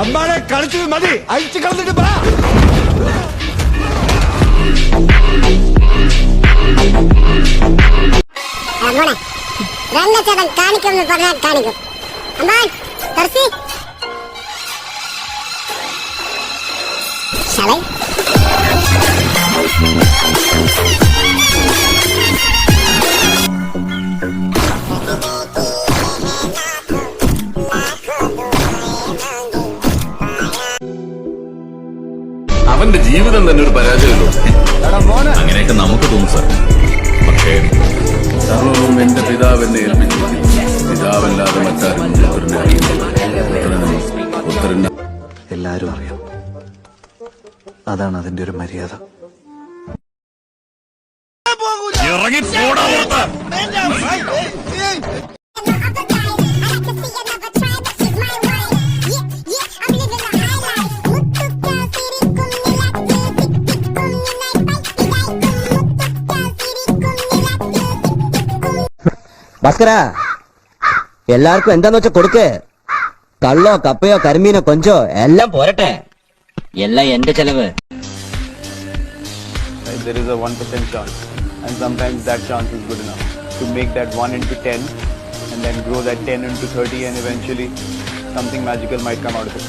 അമ്മാനെ കളിച്ചത് മതി, അഴിച്ചു കളഞ്ഞിട്ട് പറ. രംഗച്ചേട്ടൻ കാണിക്കുമെന്ന് പറഞ്ഞാൽ കാണിക്കും. അമ്മാൻ തർസി ശാലൈ അവന്റെ ജീവിതം തന്നെ ഒരു പരാജയമല്ലോ. അങ്ങനെയൊക്കെ നമുക്ക് തോന്നും സാർ. പക്ഷേ സർവവും എന്റെ പിതാവ് എന്നെ ഏൽപ്പിച്ചു. പിതാവല്ലാതെ മറ്റാരും എല്ലാരും അറിയാം. അതാണ് അതിന്റെ ഒരു മര്യാദ. ഭാസ്കര, എല്ലാവർക്കും എന്താന്ന് വെച്ചാ കൊടുക്ക്. കള്ളോ കപ്പയോ കരിമീനോ കൊഞ്ചോ എല്ലാം പോരട്ടെ. എല്ലാം എന്റെ ചെലവ്. There is a 1% chance, and sometimes that chance is good enough to make that 1 into 10 and then grow that 10 into 30, and eventually something magical might come out of it.